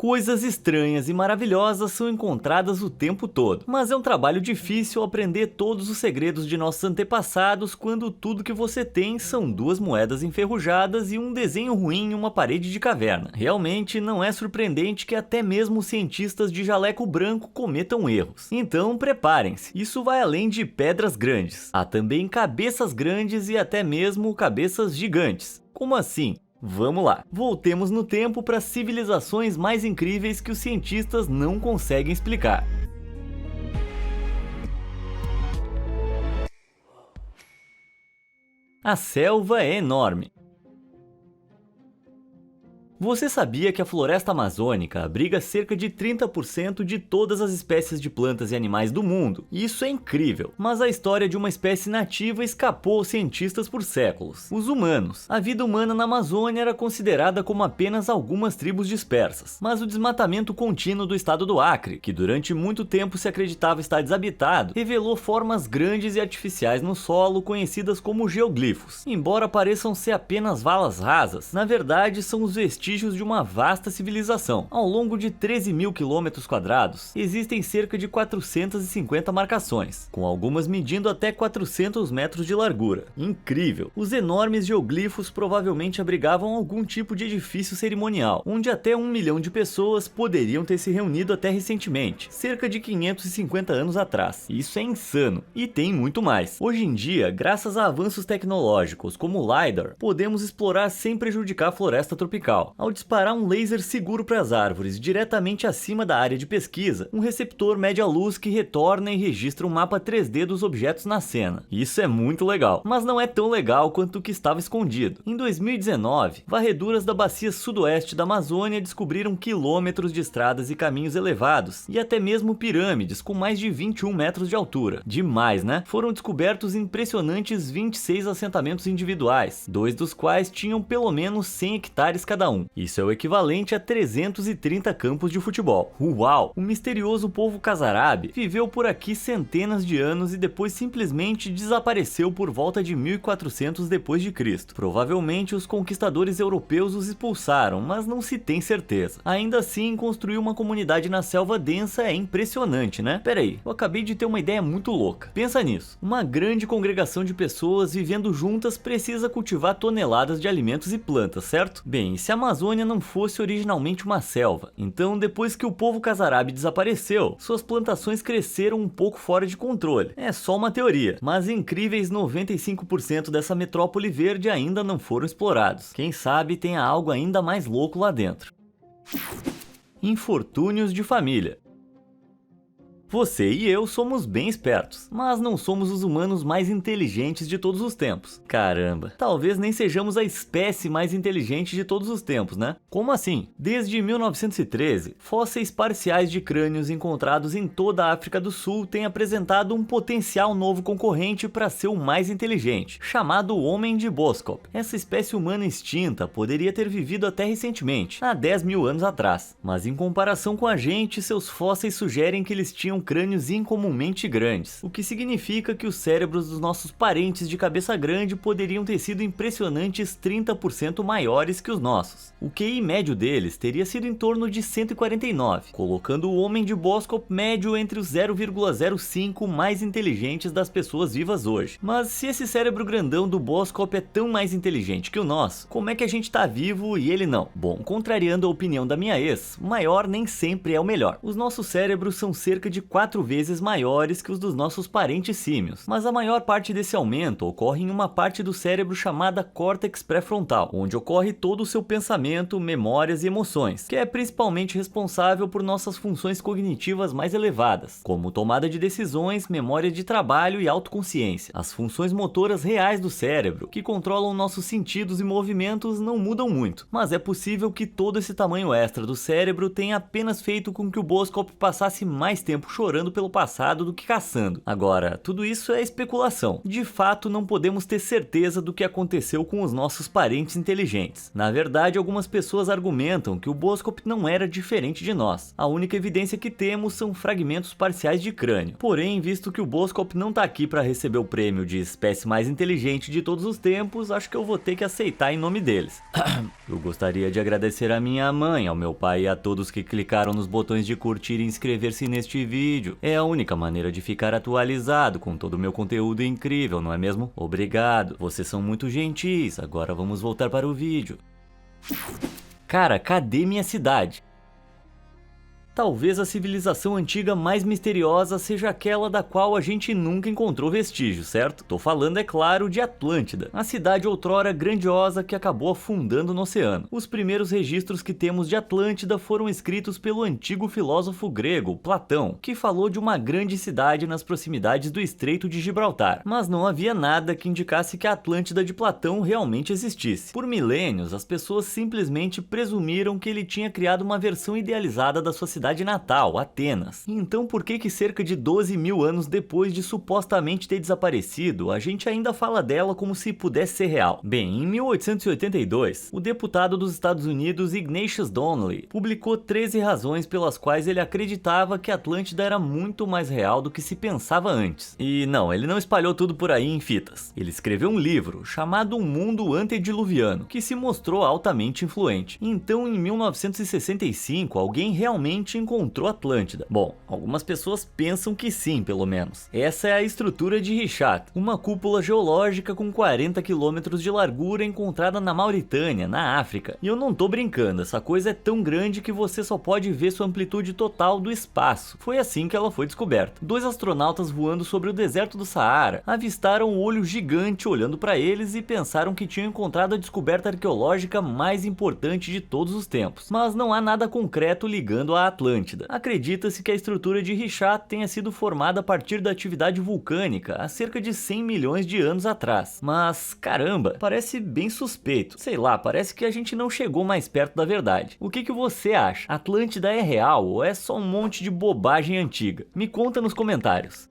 Coisas estranhas e maravilhosas são encontradas o tempo todo, mas é um trabalho difícil aprender todos os segredos de nossos antepassados quando tudo que você tem são duas moedas enferrujadas e um desenho ruim em uma parede de caverna. Realmente não é surpreendente que até mesmo cientistas de jaleco branco cometam erros. Então preparem-se, isso vai além de pedras grandes. Há também cabeças grandes e até mesmo cabeças gigantes. Como assim? Vamos lá, voltemos no tempo para civilizações mais incríveis que os cientistas não conseguem explicar. A selva é enorme. Você sabia que a floresta amazônica abriga cerca de 30% de todas as espécies de plantas e animais do mundo? Isso é incrível, mas a história de uma espécie nativa escapou aos cientistas por séculos: os humanos. A vida humana na Amazônia era considerada como apenas algumas tribos dispersas, mas o desmatamento contínuo do estado do Acre, que durante muito tempo se acreditava estar desabitado, revelou formas grandes e artificiais no solo conhecidas como geoglifos. Embora pareçam ser apenas valas rasas, na verdade são os vestígios de uma vasta civilização. Ao longo de 13 mil quilômetros quadrados, existem cerca de 450 marcações, com algumas medindo até 400 metros de largura. Incrível! Os enormes geoglifos provavelmente abrigavam algum tipo de edifício cerimonial, onde até 1 milhão de pessoas poderiam ter se reunido até recentemente, cerca de 550 anos atrás. Isso é insano! E tem muito mais. Hoje em dia, graças a avanços tecnológicos como o LiDAR, podemos explorar sem prejudicar a floresta tropical. Ao disparar um laser seguro para as árvores diretamente acima da área de pesquisa, um receptor mede a luz que retorna e registra um mapa 3D dos objetos na cena. Isso é muito legal, mas não é tão legal quanto o que estava escondido. Em 2019, varreduras da bacia sudoeste da Amazônia descobriram quilômetros de estradas e caminhos elevados, e até mesmo pirâmides com mais de 21 metros de altura. Demais, né? Foram descobertos impressionantes 26 assentamentos individuais, 2 dos quais tinham pelo menos 100 hectares cada um. Isso é o equivalente a 330 campos de futebol. Uau! O misterioso povo Khazar-Âbi viveu por aqui centenas de anos e depois simplesmente desapareceu por volta de 1400 depois de Cristo. Provavelmente os conquistadores europeus os expulsaram, mas não se tem certeza. Ainda assim, construir uma comunidade na selva densa é impressionante, né? Peraí, eu acabei de ter uma ideia muito louca. Pensa nisso. Uma grande congregação de pessoas vivendo juntas precisa cultivar toneladas de alimentos e plantas, certo? Bem, se a Amazônia não fosse originalmente uma selva, então depois que o povo Khazar-Âbi desapareceu, suas plantações cresceram um pouco fora de controle. É só uma teoria, mas incríveis 95% dessa metrópole verde ainda não foram explorados. Quem sabe tenha algo ainda mais louco lá dentro. Infortúnios de família. Você e eu somos bem espertos, mas não somos os humanos mais inteligentes de todos os tempos. Caramba, talvez nem sejamos a espécie mais inteligente de todos os tempos, né? Como assim? Desde 1913, fósseis parciais de crânios encontrados em toda a África do Sul têm apresentado um potencial novo concorrente para ser o mais inteligente, chamado Homem de Boskop. Essa espécie humana extinta poderia ter vivido até recentemente, há 10 mil anos atrás, mas em comparação com a gente, seus fósseis sugerem que eles tinham crânios incomumente grandes, o que significa que os cérebros dos nossos parentes de cabeça grande poderiam ter sido impressionantes 30% maiores que os nossos. O QI médio deles teria sido em torno de 149, colocando o Homem de Boskop médio entre os 0,05 mais inteligentes das pessoas vivas hoje. Mas se esse cérebro grandão do Boskop é tão mais inteligente que o nosso, como é que a gente tá vivo e ele não? Bom, contrariando a opinião da minha ex, o maior nem sempre é o melhor. Os nossos cérebros são cerca de 4 vezes maiores que os dos nossos parentes símios, mas a maior parte desse aumento ocorre em uma parte do cérebro chamada córtex pré-frontal, onde ocorre todo o seu pensamento, memórias e emoções, que é principalmente responsável por nossas funções cognitivas mais elevadas, como tomada de decisões, memória de trabalho e autoconsciência. As funções motoras reais do cérebro, que controlam nossos sentidos e movimentos, não mudam muito, mas é possível que todo esse tamanho extra do cérebro tenha apenas feito com que o Boskop passasse mais tempo chorando chorando pelo passado do que caçando. Agora, tudo isso é especulação. De fato, não podemos ter certeza do que aconteceu com os nossos parentes inteligentes. Na verdade, algumas pessoas argumentam que o Boskop não era diferente de nós. A única evidência que temos são fragmentos parciais de crânio. Porém, visto que o Boskop não tá aqui para receber o prêmio de espécie mais inteligente de todos os tempos, acho que eu vou ter que aceitar em nome deles. Eu gostaria de agradecer à minha mãe, ao meu pai e a todos que clicaram nos botões de curtir e inscrever-se neste vídeo. É a única maneira de ficar atualizado com todo o meu conteúdo incrível, não é mesmo? Obrigado, vocês são muito gentis. Agora vamos voltar para o vídeo. Cara, cadê minha cidade? Talvez a civilização antiga mais misteriosa seja aquela da qual a gente nunca encontrou vestígios, certo? Tô falando, é claro, de Atlântida, a cidade outrora grandiosa que acabou afundando no oceano. Os primeiros registros que temos de Atlântida foram escritos pelo antigo filósofo grego, Platão, que falou de uma grande cidade nas proximidades do Estreito de Gibraltar, mas não havia nada que indicasse que a Atlântida de Platão realmente existisse. Por milênios, as pessoas simplesmente presumiram que ele tinha criado uma versão idealizada da sua cidade natal, Atenas. Então por que cerca de 12 mil anos depois de supostamente ter desaparecido, a gente ainda fala dela como se pudesse ser real? Bem, em 1882, o deputado dos Estados Unidos Ignatius Donnelly publicou 13 razões pelas quais ele acreditava que Atlântida era muito mais real do que se pensava antes. E não, ele não espalhou tudo por aí em fitas. Ele escreveu um livro chamado Um Mundo Antediluviano, que se mostrou altamente influente. Então, em 1965, alguém realmente encontrou Atlântida. Bom, algumas pessoas pensam que sim, pelo menos. Essa é a estrutura de Richat, uma cúpula geológica com 40 quilômetros de largura encontrada na Mauritânia, na África. E eu não tô brincando, essa coisa é tão grande que você só pode ver sua amplitude total do espaço. Foi assim que ela foi descoberta. 2 astronautas voando sobre o deserto do Saara avistaram um olho gigante olhando para eles e pensaram que tinham encontrado a descoberta arqueológica mais importante de todos os tempos. Mas não há nada concreto ligando a Atlântida. Acredita-se que a estrutura de Richat tenha sido formada a partir da atividade vulcânica há cerca de 100 milhões de anos atrás. Mas, caramba, parece bem suspeito. Sei lá, parece que a gente não chegou mais perto da verdade. O que você acha? Atlântida é real ou é só um monte de bobagem antiga? Me conta nos comentários.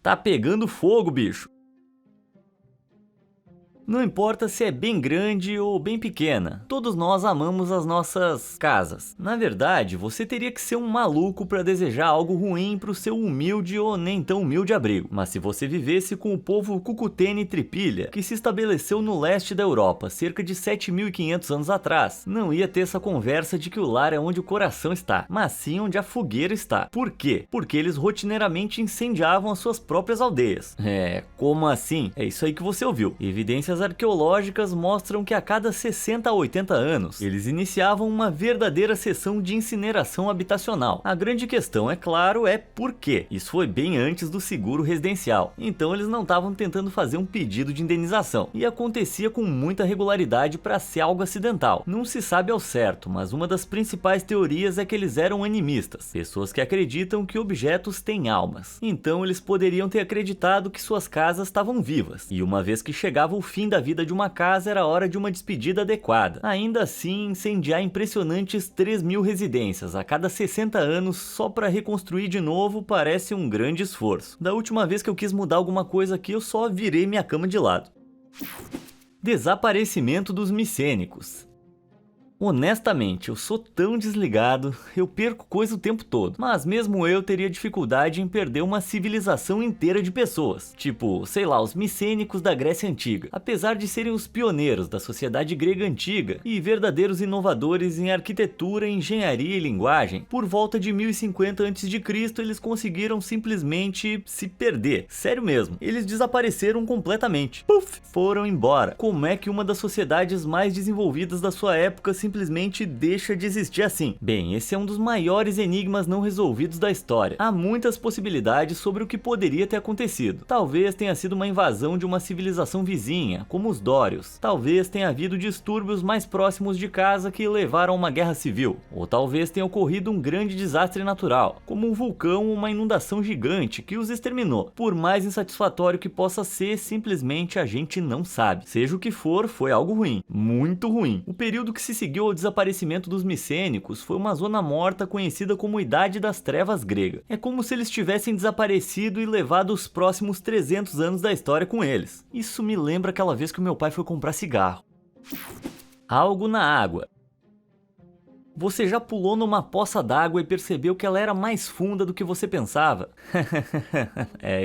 Tá pegando fogo, bicho! Não importa se é bem grande ou bem pequena, todos nós amamos as nossas casas. Na verdade, você teria que ser um maluco para desejar algo ruim para o seu humilde ou nem tão humilde abrigo. Mas se você vivesse com o povo Cucutene Tripilha, que se estabeleceu no leste da Europa cerca de 7.500 anos atrás, não ia ter essa conversa de que o lar é onde o coração está, mas sim onde a fogueira está. Por quê? Porque eles rotineiramente incendiavam as suas próprias aldeias. Como assim? É isso aí que você ouviu. Evidências arqueológicas mostram que a cada 60 a 80 anos, eles iniciavam uma verdadeira sessão de incineração habitacional. A grande questão, é claro, é por quê. Isso foi bem antes do seguro residencial, então eles não estavam tentando fazer um pedido de indenização, e acontecia com muita regularidade para ser algo acidental. Não se sabe ao certo, mas uma das principais teorias é que eles eram animistas, pessoas que acreditam que objetos têm almas. Então eles poderiam ter acreditado que suas casas estavam vivas, e uma vez que chegava o fim da vida de uma casa, era hora de uma despedida adequada. Ainda assim, incendiar impressionantes 3.000 residências a cada 60 anos só para reconstruir de novo parece um grande esforço. Da última vez que eu quis mudar alguma coisa aqui, eu só virei minha cama de lado. Desaparecimento dos micênicos. Honestamente, eu sou tão desligado, eu perco coisa o tempo todo. Mas mesmo eu teria dificuldade em perder uma civilização inteira de pessoas. Tipo, sei lá, os micênicos da Grécia Antiga. Apesar de serem os pioneiros da sociedade grega antiga e verdadeiros inovadores em arquitetura, engenharia e linguagem, por volta de 1050 a.C. eles conseguiram simplesmente se perder. Sério mesmo, eles desapareceram completamente. Puf! Foram embora. Como é que uma das sociedades mais desenvolvidas da sua época simplesmente deixa de existir assim? Bem, esse é um dos maiores enigmas não resolvidos da história. Há muitas possibilidades sobre o que poderia ter acontecido. Talvez tenha sido uma invasão de uma civilização vizinha, como os Dórios. Talvez tenha havido distúrbios mais próximos de casa que levaram a uma guerra civil. Ou talvez tenha ocorrido um grande desastre natural, como um vulcão ou uma inundação gigante que os exterminou. Por mais insatisfatório que possa ser, simplesmente a gente não sabe. Seja o que for, foi algo ruim. Muito ruim. O período que se seguiu seguiu ao desaparecimento dos micênicos foi uma zona morta conhecida como Idade das Trevas grega. É como se eles tivessem desaparecido e levado os próximos 300 anos da história com eles. Isso me lembra aquela vez que o meu pai foi comprar cigarro. Algo na água. Você já pulou numa poça d'água e percebeu que ela era mais funda do que você pensava?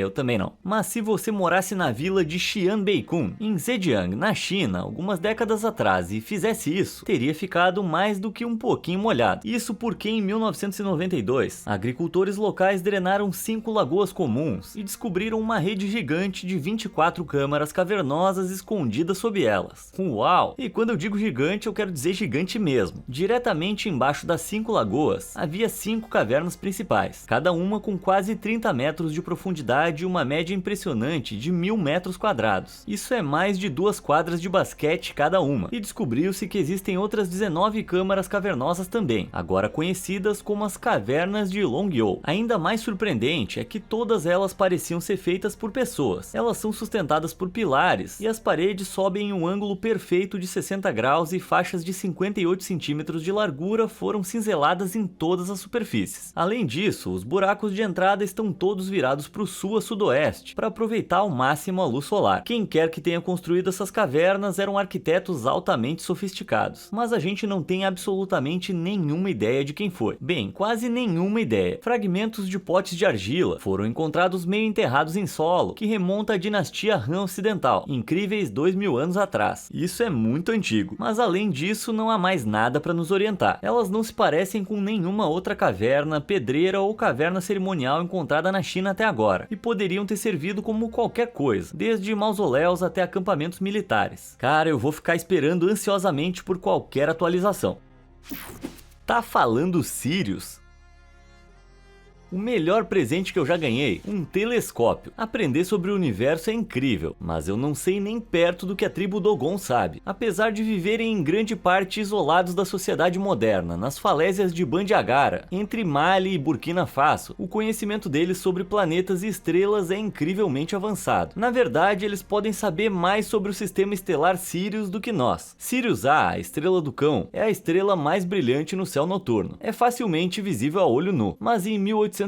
Eu também não. Mas se você morasse na vila de Xianbeikun, em Zhejiang, na China, algumas décadas atrás, e fizesse isso, teria ficado mais do que um pouquinho molhado. Isso porque em 1992, agricultores locais drenaram 5 lagoas comuns e descobriram uma rede gigante de 24 câmaras cavernosas escondidas sob elas. Uau! E quando eu digo gigante, eu quero dizer gigante mesmo. Diretamente embaixo das 5 lagoas, havia 5 cavernas principais, cada uma com quase 30 metros de profundidade e uma média impressionante de 1000 metros quadrados. Isso é mais de 2 quadras de basquete cada uma. E descobriu-se que existem outras 19 câmaras cavernosas também, agora conhecidas como as cavernas de Longyou. Ainda mais surpreendente é que todas elas pareciam ser feitas por pessoas. Elas são sustentadas por pilares e as paredes sobem em um ângulo perfeito de 60 graus e faixas de 58 centímetros de largura foram cinzeladas em todas as superfícies. Além disso, os buracos de entrada estão todos virados para o sul a sudoeste, para aproveitar ao máximo a luz solar. Quem quer que tenha construído essas cavernas eram arquitetos altamente sofisticados, mas a gente não tem absolutamente nenhuma ideia de quem foi. Bem, quase nenhuma ideia. Fragmentos de potes de argila foram encontrados meio enterrados em solo, que remonta à dinastia Han Ocidental, incríveis 2000 anos atrás. Isso é muito antigo, mas além disso não há mais nada para nos orientar. Elas não se parecem com nenhuma outra caverna, pedreira ou caverna cerimonial encontrada na China até agora, e poderiam ter servido como qualquer coisa, desde mausoléus até acampamentos militares. Cara, eu vou ficar esperando ansiosamente por qualquer atualização. Tá falando Sirius? O melhor presente que eu já ganhei, um telescópio. Aprender sobre o universo é incrível, mas eu não sei nem perto do que a tribo Dogon sabe. Apesar de viverem em grande parte isolados da sociedade moderna, nas falésias de Bandiagara, entre Mali e Burkina Faso, o conhecimento deles sobre planetas e estrelas é incrivelmente avançado. Na verdade, eles podem saber mais sobre o sistema estelar Sirius do que nós. Sirius A, a estrela do cão, é a estrela mais brilhante no céu noturno. É facilmente visível a olho nu, mas em 1862,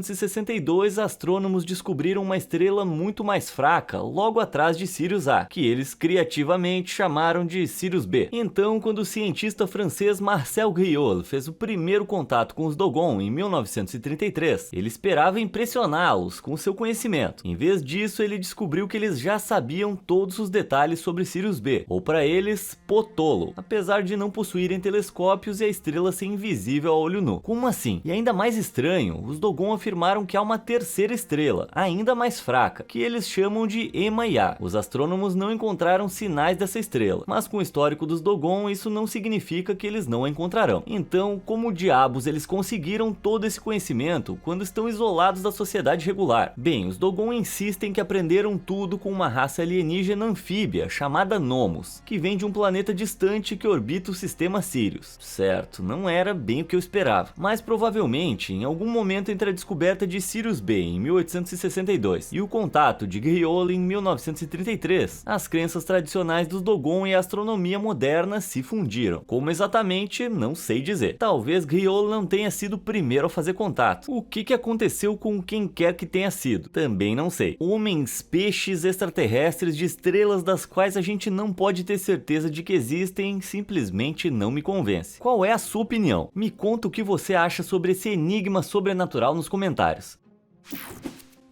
astrônomos descobriram uma estrela muito mais fraca logo atrás de Sirius A, que eles criativamente chamaram de Sirius B. Então, quando o cientista francês Marcel Griol fez o primeiro contato com os Dogon em 1933, ele esperava impressioná-los com seu conhecimento. Em vez disso, ele descobriu que eles já sabiam todos os detalhes sobre Sirius B, ou para eles, Potolo, apesar de não possuírem telescópios e a estrela ser invisível a olho nu. Como assim? E ainda mais estranho, os Dogon afirmaram que há uma terceira estrela, ainda mais fraca, que eles chamam de Ema-Ya. Os astrônomos não encontraram sinais dessa estrela, mas com o histórico dos Dogon, isso não significa que eles não a encontrarão. Então, como diabos eles conseguiram todo esse conhecimento quando estão isolados da sociedade regular? Bem, os Dogon insistem que aprenderam tudo com uma raça alienígena anfíbia chamada Nomus, que vem de um planeta distante que orbita o sistema Sirius. Certo, não era bem o que eu esperava, mas provavelmente, em algum momento entre a descoberta de Sirius B em 1862 e o contato de Griol em 1933, as crenças tradicionais dos Dogon e a astronomia moderna se fundiram. Como exatamente, não sei dizer. Talvez Griol não tenha sido o primeiro a fazer contato. O que aconteceu com quem quer que tenha sido? Também não sei. Homens, peixes, extraterrestres de estrelas das quais a gente não pode ter certeza de que existem, simplesmente não me convence. Qual é a sua opinião? Me conta o que você acha sobre esse enigma sobrenatural nos comentários.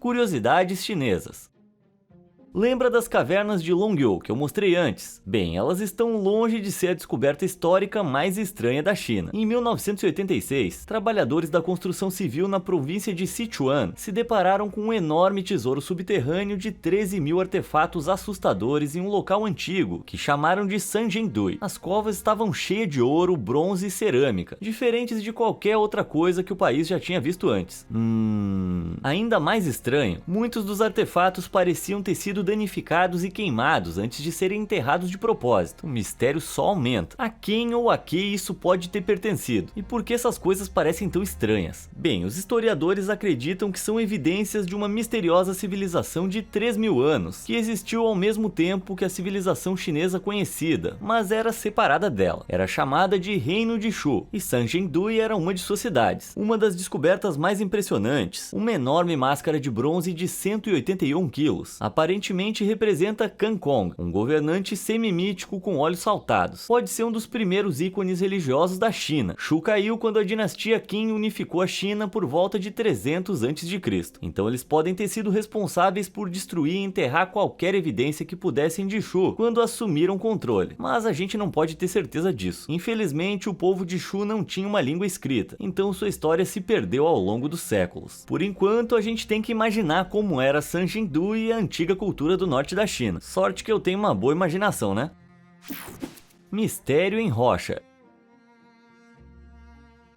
Curiosidades chinesas. Lembra das cavernas de Longyou que eu mostrei antes? Bem, elas estão longe de ser a descoberta histórica mais estranha da China. Em 1986, trabalhadores da construção civil na província de Sichuan se depararam com um enorme tesouro subterrâneo de 13 mil artefatos assustadores em um local antigo, que chamaram de Sanjendui. As covas estavam cheias de ouro, bronze e cerâmica, diferentes de qualquer outra coisa que o país já tinha visto antes. Ainda mais estranho, muitos dos artefatos pareciam ter sido danificados e queimados antes de serem enterrados de propósito. O mistério só aumenta. A quem ou a que isso pode ter pertencido? E por que essas coisas parecem tão estranhas? Bem, os historiadores acreditam que são evidências de uma misteriosa civilização de 3.000 anos, que existiu ao mesmo tempo que a civilização chinesa conhecida, mas era separada dela. Era chamada de Reino de Shu, e Sanzhendui era uma de suas cidades. Uma das descobertas mais impressionantes, uma enorme máscara de bronze de 181 quilos, aparentemente representa Kangkong, um governante semi-mítico com olhos saltados. Pode ser um dos primeiros ícones religiosos da China. Shu caiu quando a dinastia Qin unificou a China por volta de 300 a.C. Então eles podem ter sido responsáveis por destruir e enterrar qualquer evidência que pudessem de Shu quando assumiram o controle. Mas a gente não pode ter certeza disso. Infelizmente, o povo de Shu não tinha uma língua escrita, então sua história se perdeu ao longo dos séculos. Por enquanto, a gente tem que imaginar como era Sanzhendui e a antiga cultura do norte da China. Sorte que eu tenho uma boa imaginação, né? Mistério em rocha.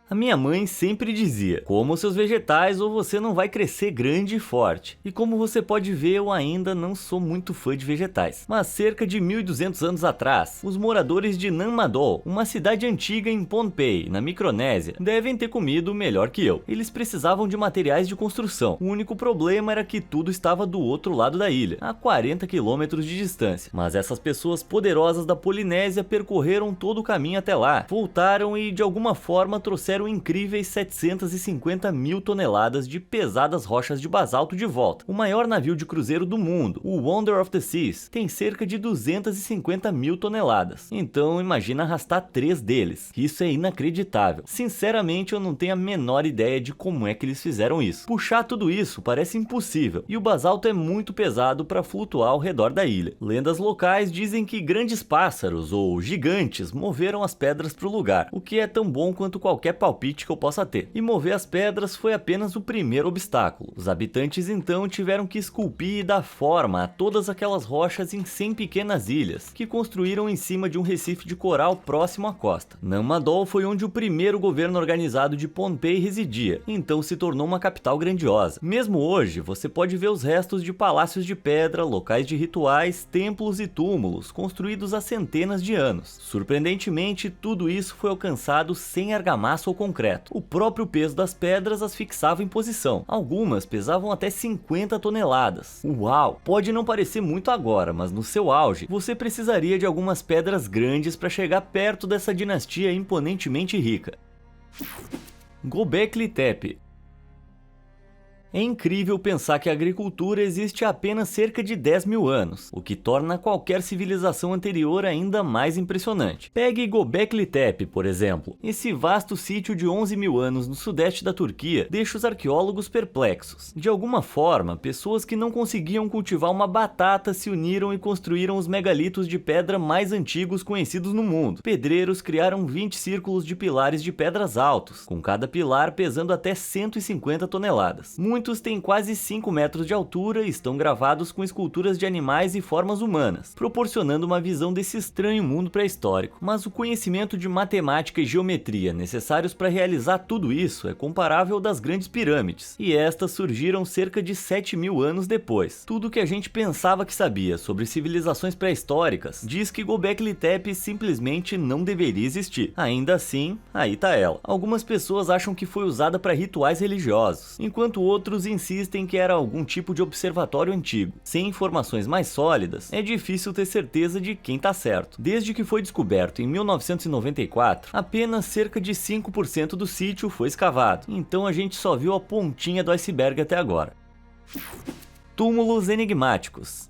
A minha mãe sempre dizia: coma os seus vegetais ou você não vai crescer grande e forte. E como você pode ver, eu ainda não sou muito fã de vegetais. Mas cerca de 1.200 anos atrás, os moradores de Nanmadol, uma cidade antiga em Pohnpei, na Micronésia, devem ter comido melhor que eu. Eles precisavam de materiais de construção. O único problema era que tudo estava do outro lado da ilha, a 40 quilômetros de distância. Mas essas pessoas poderosas da Polinésia percorreram todo o caminho até lá, voltaram e de alguma forma trouxeram incríveis 750 mil toneladas de pesadas rochas de basalto de volta. O maior navio de cruzeiro do mundo, o Wonder of the Seas, tem cerca de 250 mil toneladas. Então imagina arrastar 3 deles. Isso é inacreditável. Sinceramente, eu não tenho a menor ideia de como é que eles fizeram isso. Puxar tudo isso parece impossível, e o basalto é muito pesado para flutuar ao redor da ilha. Lendas locais dizem que grandes pássaros ou gigantes moveram as pedras para o lugar, o que é tão bom quanto qualquer palpite que eu possa ter. E mover as pedras foi apenas o primeiro obstáculo. Os habitantes então tiveram que esculpir e dar forma a todas aquelas rochas em 100 pequenas ilhas, que construíram em cima de um recife de coral próximo à costa. Nanmadol foi onde o primeiro governo organizado de Pohnpei residia, então se tornou uma capital grandiosa. Mesmo hoje, você pode ver os restos de palácios de pedra, locais de rituais, templos e túmulos, construídos há centenas de anos. Surpreendentemente, tudo isso foi alcançado sem argamassa ou concreto. O próprio peso das pedras as fixava em posição. Algumas pesavam até 50 toneladas. Uau! Pode não parecer muito agora, mas no seu auge, você precisaria de algumas pedras grandes para chegar perto dessa dinastia imponentemente rica. Göbekli Tepe. É incrível pensar que a agricultura existe há apenas cerca de 10.000 anos, o que torna qualquer civilização anterior ainda mais impressionante. Pegue Göbekli Tepe, por exemplo. Esse vasto sítio de 11.000 anos no sudeste da Turquia deixa os arqueólogos perplexos. De alguma forma, pessoas que não conseguiam cultivar uma batata se uniram e construíram os megalitos de pedra mais antigos conhecidos no mundo. Pedreiros criaram 20 círculos de pilares de pedras altos, com cada pilar pesando até 150 toneladas. Muitos têm quase 5 metros de altura e estão gravados com esculturas de animais e formas humanas, proporcionando uma visão desse estranho mundo pré-histórico. Mas o conhecimento de matemática e geometria necessários para realizar tudo isso é comparável ao das grandes pirâmides, e estas surgiram cerca de 7.000 anos depois. Tudo que a gente pensava que sabia sobre civilizações pré-históricas diz que Göbekli Tepe simplesmente não deveria existir. Ainda assim, aí tá ela. Algumas pessoas acham que foi usada para rituais religiosos, enquanto outros insistem que era algum tipo de observatório antigo. Sem informações mais sólidas, é difícil ter certeza de quem tá certo. Desde que foi descoberto em 1994, apenas cerca de 5% do sítio foi escavado, então a gente só viu a pontinha do iceberg até agora. Túmulos enigmáticos.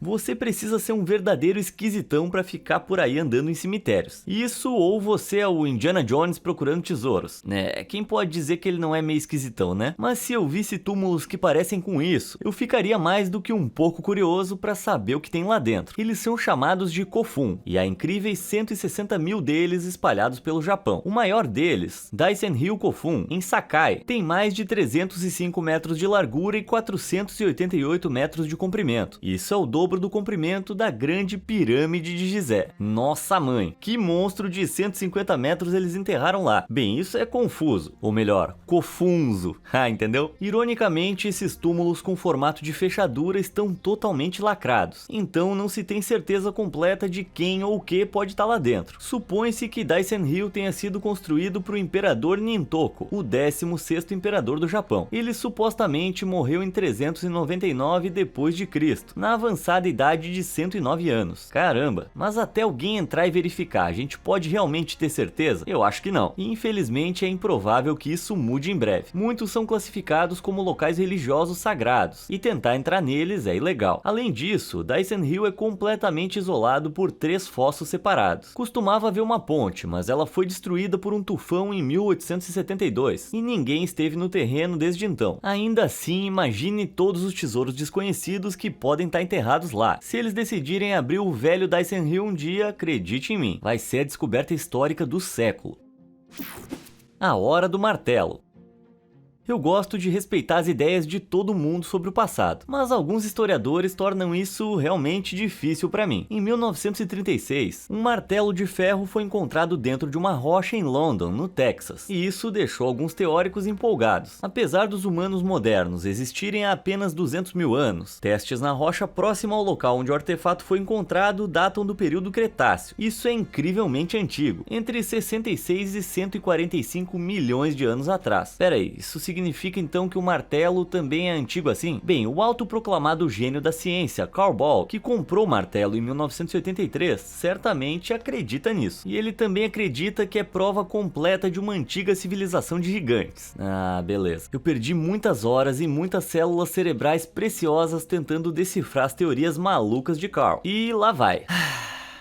Você precisa ser um verdadeiro esquisitão para ficar por aí andando em cemitérios. Isso ou você é o Indiana Jones procurando tesouros, né? Quem pode dizer que ele não é meio esquisitão, né? Mas se eu visse túmulos que parecem com isso, eu ficaria mais do que um pouco curioso para saber o que tem lá dentro. Eles são chamados de Kofun, e há incríveis 160 mil deles espalhados pelo Japão. O maior deles, Daisen-ryu Kofun, em Sakai, tem mais de 305 metros de largura e 488 metros de comprimento. Isso é o dobro dobro do comprimento da Grande Pirâmide de Gizé. Nossa mãe, que monstro de 150 metros eles enterraram lá. Bem, isso é confuso, ou melhor, cofunzo, entendeu? Ironicamente, esses túmulos com formato de fechadura estão totalmente lacrados, então não se tem certeza completa de quem ou o que pode estar lá dentro. Supõe-se que Daisen Hill tenha sido construído por o Imperador Nintoko, o 16º imperador do Japão. Ele supostamente morreu em 399 depois de Cristo, na avançada idade de 109 anos. Caramba, mas até alguém entrar e verificar, a gente pode realmente ter certeza? Eu acho que não. E infelizmente é improvável que isso mude em breve. Muitos são classificados como locais religiosos sagrados, e tentar entrar neles é ilegal. Além disso, Daisen Hill é completamente isolado por 3 fossos separados. Costumava haver uma ponte, mas ela foi destruída por um tufão em 1872, e ninguém esteve no terreno desde então. Ainda assim, imagine todos os tesouros desconhecidos que podem estar enterrados lá. Se eles decidirem abrir o velho Daisen Hill um dia, acredite em mim, vai ser a descoberta histórica do século. A Hora do Martelo. Eu gosto de respeitar as ideias de todo mundo sobre o passado, mas alguns historiadores tornam isso realmente difícil para mim. Em 1936, um martelo de ferro foi encontrado dentro de uma rocha em London, no Texas, e isso deixou alguns teóricos empolgados. Apesar dos humanos modernos existirem há apenas 200 mil anos, testes na rocha próxima ao local onde o artefato foi encontrado datam do período Cretáceo. Isso é incrivelmente antigo, entre 66 e 145 milhões de anos atrás. Peraí, isso significa então que o martelo também é antigo assim? Bem, o autoproclamado gênio da ciência, Carl Ball, que comprou o martelo em 1983, certamente acredita nisso. E ele também acredita que é prova completa de uma antiga civilização de gigantes. Ah, beleza. Eu perdi muitas horas e muitas células cerebrais preciosas tentando decifrar as teorias malucas de Carl. E lá vai.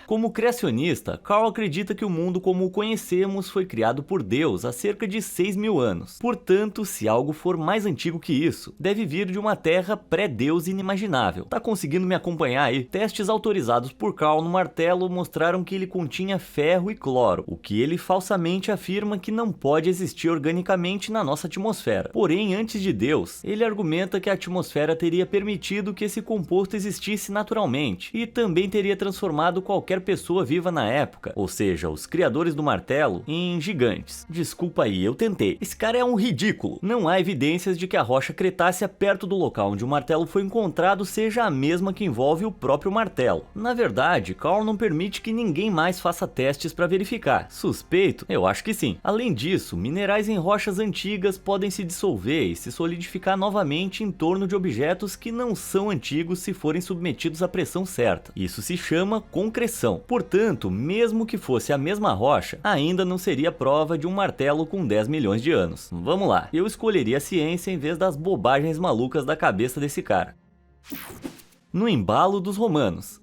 Como criacionista, Carl acredita que o mundo como o conhecemos foi criado por Deus há cerca de 6 mil anos. Portanto, se algo for mais antigo que isso, deve vir de uma terra pré-Deus inimaginável. Tá conseguindo me acompanhar aí? Testes autorizados por Carl no martelo mostraram que ele continha ferro e cloro, o que ele falsamente afirma que não pode existir organicamente na nossa atmosfera. Porém, antes de Deus, ele argumenta que a atmosfera teria permitido que esse composto existisse naturalmente, e também teria transformado qualquer pessoa viva na época, ou seja, os criadores do martelo, em gigantes. Desculpa aí, eu tentei. Esse cara é um ridículo. Não há evidências de que a rocha cretácea perto do local onde o martelo foi encontrado seja a mesma que envolve o próprio martelo. Na verdade, Carl não permite que ninguém mais faça testes para verificar. Suspeito? Eu acho que sim. Além disso, minerais em rochas antigas podem se dissolver e se solidificar novamente em torno de objetos que não são antigos se forem submetidos à pressão certa. Isso se chama concreção. Portanto, mesmo que fosse a mesma rocha, ainda não seria prova de um martelo com 10 milhões de anos. Vamos lá, eu escolheria a ciência em vez das bobagens malucas da cabeça desse cara. No embalo dos romanos.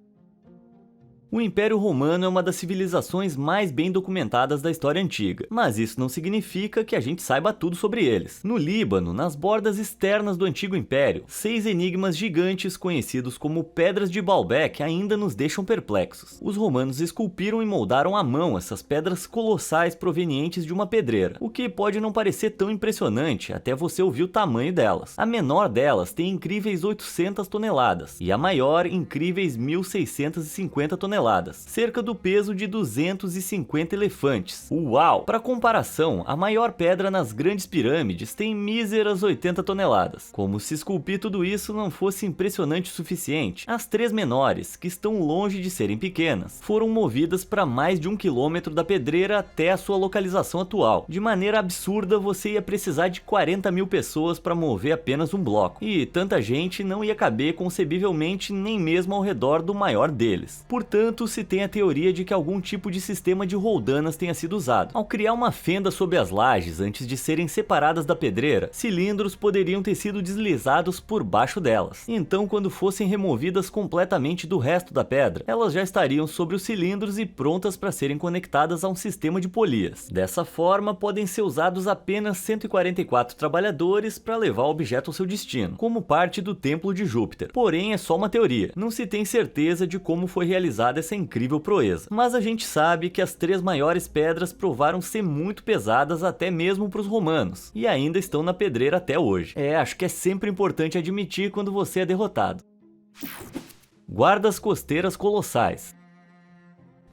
O Império Romano é uma das civilizações mais bem documentadas da história antiga, mas isso não significa que a gente saiba tudo sobre eles. No Líbano, nas bordas externas do antigo império, 6 enigmas gigantes conhecidos como Pedras de Baalbek ainda nos deixam perplexos. Os romanos esculpiram e moldaram à mão essas pedras colossais provenientes de uma pedreira, o que pode não parecer tão impressionante até você ouvir o tamanho delas. A menor delas tem incríveis 800 toneladas e a maior incríveis 1.650 toneladas. Cerca do peso de 250 elefantes. Uau! Para comparação, a maior pedra nas grandes pirâmides tem míseras 80 toneladas. Como se esculpir tudo isso não fosse impressionante o suficiente, as 3 menores, que estão longe de serem pequenas, foram movidas para mais de 1 quilômetro da pedreira até a sua localização atual. De maneira absurda, você ia precisar de 40 mil pessoas para mover apenas um bloco, e tanta gente não ia caber concebivelmente nem mesmo ao redor do maior deles. Portanto, se tem a teoria de que algum tipo de sistema de roldanas tenha sido usado. Ao criar uma fenda sob as lajes antes de serem separadas da pedreira, cilindros poderiam ter sido deslizados por baixo delas. Então, quando fossem removidas completamente do resto da pedra, elas já estariam sobre os cilindros e prontas para serem conectadas a um sistema de polias. Dessa forma, podem ser usados apenas 144 trabalhadores para levar o objeto ao seu destino, como parte do Templo de Júpiter. Porém, é só uma teoria. Não se tem certeza de como foi realizada essa incrível proeza. Mas a gente sabe que as 3 maiores pedras provaram ser muito pesadas até mesmo para os romanos, e ainda estão na pedreira até hoje. Acho que é sempre importante admitir quando você é derrotado. Guardas costeiras colossais.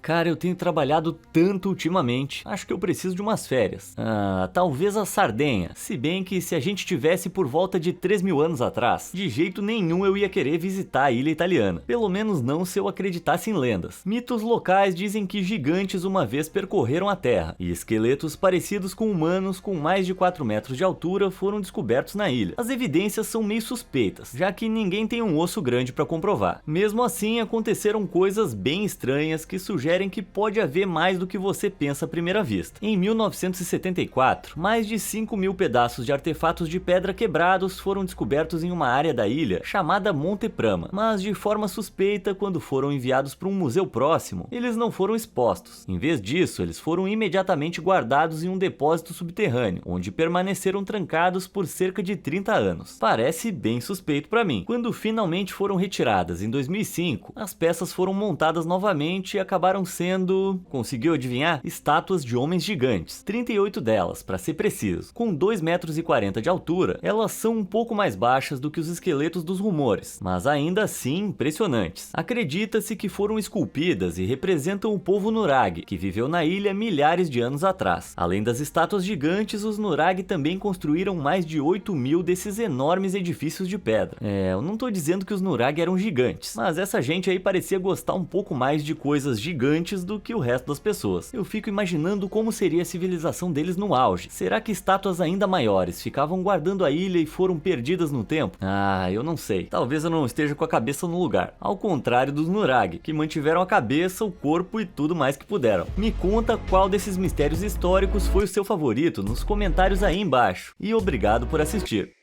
Cara, eu tenho trabalhado tanto ultimamente, acho que eu preciso de umas férias. Talvez a Sardenha, se bem que se a gente tivesse por volta de 3.000 anos atrás, de jeito nenhum eu ia querer visitar a ilha italiana. Pelo menos não se eu acreditasse em lendas. Mitos locais dizem que gigantes uma vez percorreram a Terra, e esqueletos parecidos com humanos com mais de 4 metros de altura foram descobertos na ilha. As evidências são meio suspeitas, já que ninguém tem um osso grande para comprovar. Mesmo assim, aconteceram coisas bem estranhas que sugerem que pode haver mais do que você pensa à primeira vista. Em 1974, mais de 5.000 pedaços de artefatos de pedra quebrados foram descobertos em uma área da ilha chamada Monte Prama, mas de forma suspeita, quando foram enviados para um museu próximo, eles não foram expostos. Em vez disso, eles foram imediatamente guardados em um depósito subterrâneo, onde permaneceram trancados por cerca de 30 anos. Parece bem suspeito para mim. Quando finalmente foram retiradas em 2005, as peças foram montadas novamente e acabaram sendo, conseguiu adivinhar? Estátuas de homens gigantes. 38 delas, para ser preciso. Com 2,40 metros de altura, elas são um pouco mais baixas do que os esqueletos dos rumores, mas ainda assim impressionantes. Acredita-se que foram esculpidas e representam o povo Nurag, que viveu na ilha milhares de anos atrás. Além das estátuas gigantes, os Nurag também construíram mais de 8.000 desses enormes edifícios de pedra. Eu não tô dizendo que os Nurag eram gigantes, mas essa gente aí parecia gostar um pouco mais de coisas gigantes do que o resto das pessoas. Eu fico imaginando como seria a civilização deles no auge. Será que estátuas ainda maiores ficavam guardando a ilha e foram perdidas no tempo? Eu não sei. Talvez eu não esteja com a cabeça no lugar. Ao contrário dos Nurag, que mantiveram a cabeça, o corpo e tudo mais que puderam. Me conta qual desses mistérios históricos foi o seu favorito nos comentários aí embaixo. E obrigado por assistir.